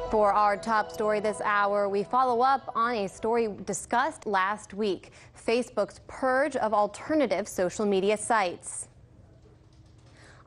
For our top story this hour, we follow up on a story discussed last week, Facebook's purge of alternative social media sites.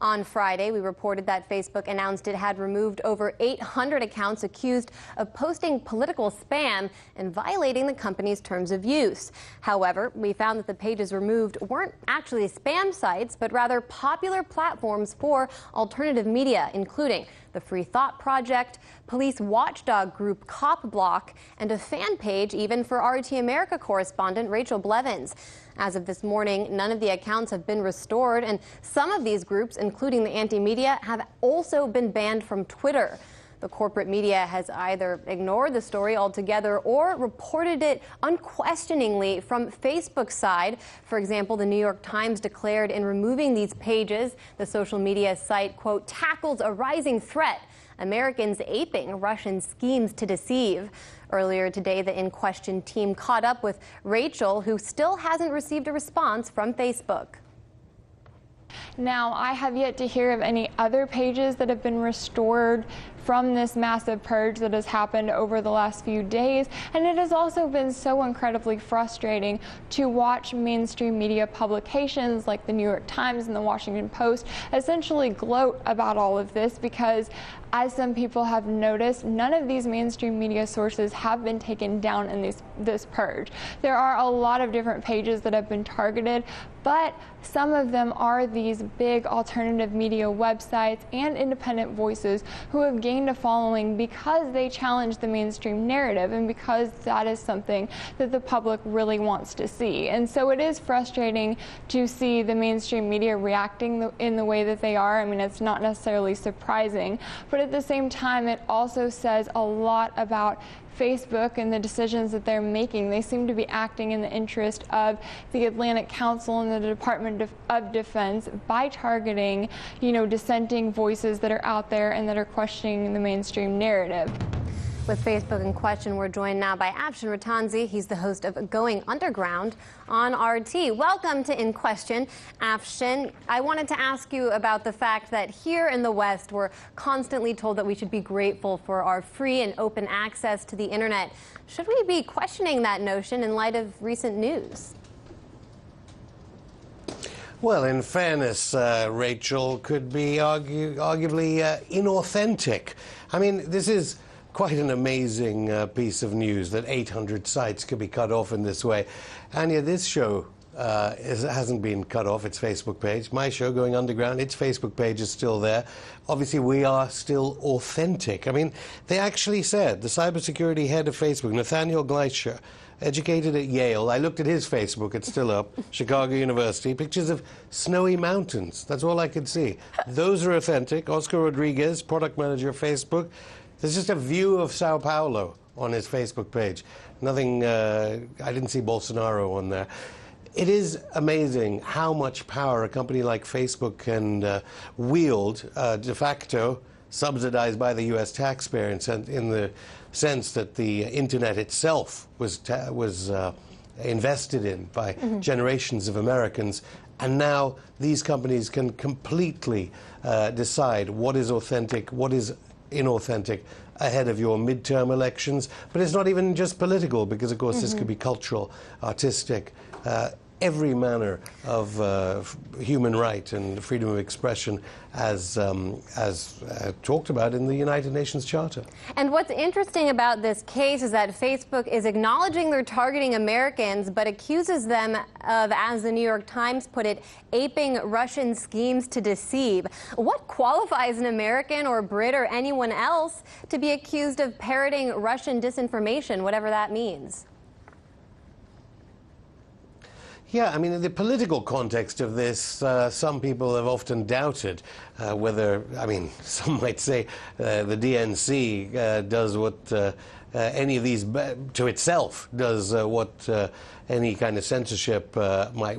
On Friday, we reported that Facebook announced it had removed over 800 accounts accused of posting political spam and violating the company's terms of use. However, we found that the pages removed weren't actually spam sites, but rather popular platforms for alternative media, including the Free Thought Project, police watchdog group CopBlock, and a fan page even for RT America correspondent Rachel Blevins. As of this morning, none of the accounts have been restored, and some of these groups, including the anti-media, have also been banned from Twitter. The corporate media has either ignored the story altogether or reported it unquestioningly from Facebook's side. For example, the New York Times declared in removing these pages, the social media site, quote, tackles a rising threat, Americans aping Russian schemes to deceive. Earlier today, the In Question team caught up with Rachel, who still hasn't received a response from Facebook. Now, I have yet to hear of any other pages that have been restored from this massive purge that has happened over the last few days, and it has also been so incredibly frustrating to watch mainstream media publications like the New York Times and the Washington Post essentially gloat about all of this because, as some people have noticed, none of these mainstream media sources have been taken down in this purge. There are a lot of different pages that have been targeted, but some of them are these big alternative media websites and independent voices who have gained a following because they challenge the mainstream narrative and because that is something that the public really wants to see. And so it is frustrating to see the mainstream media reacting in the way that they are. I mean, it's not necessarily surprising, but at the same time, it also says a lot about Facebook and the decisions that they're making. They seem to be acting in the interest of the Atlantic Council and the Department of Defense by targeting, dissenting voices that are out there and that are questioning the mainstream narrative. With Facebook in question, we're joined now by Afshin Rattanzi. He's the host of Going Underground on RT. Welcome to In Question, Afshin. I wanted to ask you about the fact that here in the West, we're constantly told that we should be grateful for our free and open access to the internet. Should we be questioning that notion in light of recent news? Well, in fairness, Rachel, could be arguably inauthentic. I mean, this is quite an amazing piece of news that 800 sites could be cut off in this way. And yet this show hasn't been cut off, its Facebook page. My show, Going Underground, its Facebook page is still there. Obviously, we are still authentic. I mean, they actually said, the cybersecurity head of Facebook, Nathaniel Gleicher, educated at Yale. I looked at his Facebook, it's still up, Chicago University, pictures of snowy mountains. That's all I could see. Those are authentic. Oscar Rodriguez, product manager of Facebook, there's just a view of Sao Paulo on his Facebook page. Nothing, I didn't see Bolsonaro on there. It is amazing how much power a company like Facebook can wield de facto, subsidized by the U.S. taxpayer, in the sense that the internet itself was invested in by generations of Americans. And now these companies can completely decide what is authentic, what is inauthentic ahead of your midterm elections. But it's not even just political, because of course this could be cultural, artistic, every manner of human right and freedom of expression as talked about in the United Nations Charter. And what's interesting about this case is that Facebook is acknowledging they're targeting Americans, but accuses them of, as the New York Times put it, aping Russian schemes to deceive. What qualifies an American or Brit or anyone else to be accused of parroting Russian disinformation, whatever that means? Yeah, I mean, in the political context of this, some people have often doubted whether, I mean, some might say the DNC does what any of these to itself does what any kind of censorship might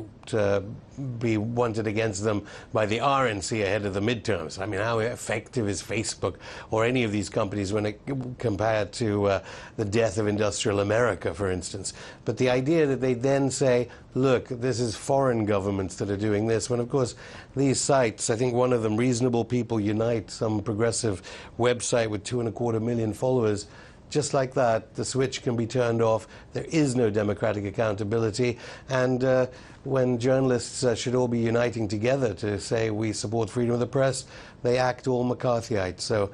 be wanted against them by the RNC ahead of the midterms. I mean, how effective is Facebook or any of these companies when compared to the death of industrial America, for instance? But the idea that they then say, look, this is foreign governments that are doing this, when of course these sites, I think one of them, Reasonable People Unite, some progressive website with 2.25 million followers, just like that, the switch can be turned off. There is no democratic accountability. And when journalists should all be uniting together to say we support freedom of the press, they act all McCarthyite. So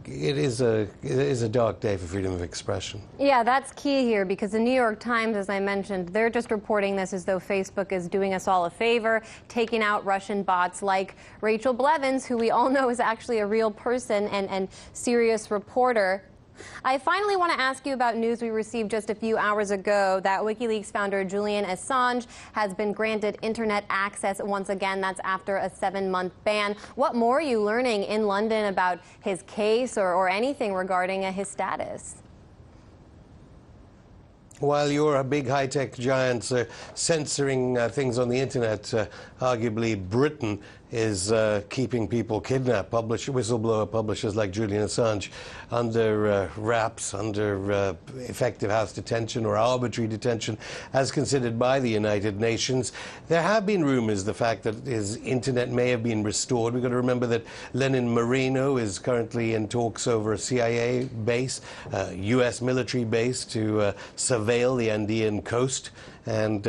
it is a dark day for freedom of expression. Yeah, that's key here, because the New York Times, as I mentioned, they're just reporting this as though Facebook is doing us all a favor, taking out Russian bots like Rachel Blevins, who we all know is actually a real person and serious reporter. I finally want to ask you about news we received just a few hours ago that WikiLeaks founder Julian Assange has been granted internet access once again. That's after a 7-month ban. What more are you learning in London about his case or anything regarding his status? While you're a big high-tech giant censoring things on the internet, arguably Britain is keeping people kidnapped. Whistleblower publishers like Julian Assange under wraps, under effective house detention or arbitrary detention, as considered by the United Nations. There have been rumors the fact that his internet may have been restored. We've got to remember that Lenin Moreno is currently in talks over a CIA base, U.S. military base to surveil the Andean coast. And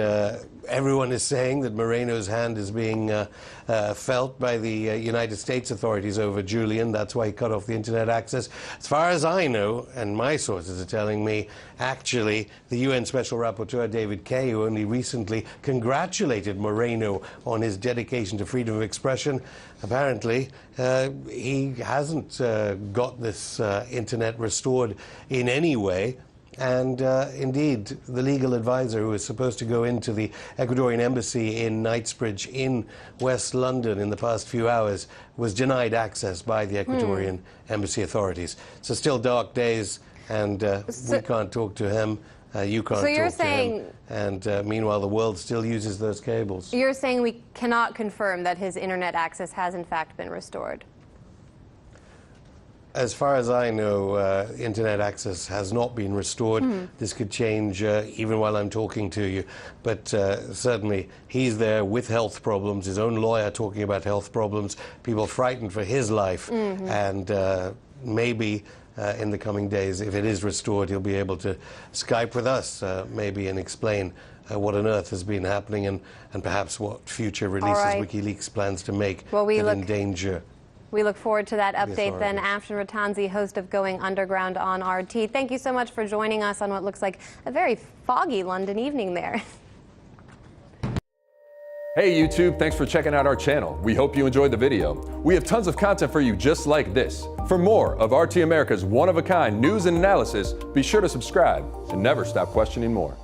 everyone is saying that Moreno's hand is being felt by the United States authorities over Julian. That's why he cut off the internet access. As far as I know, and my sources are telling me, actually, the UN Special Rapporteur, David Kay, who only recently congratulated Moreno on his dedication to freedom of expression, apparently he hasn't got this internet restored in any way. And indeed, the legal advisor who was supposed to go into the Ecuadorian embassy in Knightsbridge in West London in the past few hours was denied access by the Ecuadorian embassy authorities. So still dark days, and we can't talk to him. You can't talk to him. And meanwhile, the world still uses those cables. You're saying we cannot confirm that his internet access has in fact been restored? As far as I know, internet access has not been restored. This could change even while I'm talking to you. But certainly, he's there with health problems, his own lawyer talking about health problems, people frightened for his life. And maybe in the coming days, if it is restored, he'll be able to Skype with us, maybe, and explain what on earth has been happening and perhaps what future releases WikiLeaks plans to make that endanger. We look forward to that update then. Afshin Rattansi, host of Going Underground on RT. Thank you so much for joining us on what looks like a very foggy London evening there. Hey YouTube, thanks for checking out our channel. We hope you enjoyed the video. We have tons of content for you just like this. For more of RT America's one-of-a-kind news and analysis, be sure to subscribe and never stop questioning more.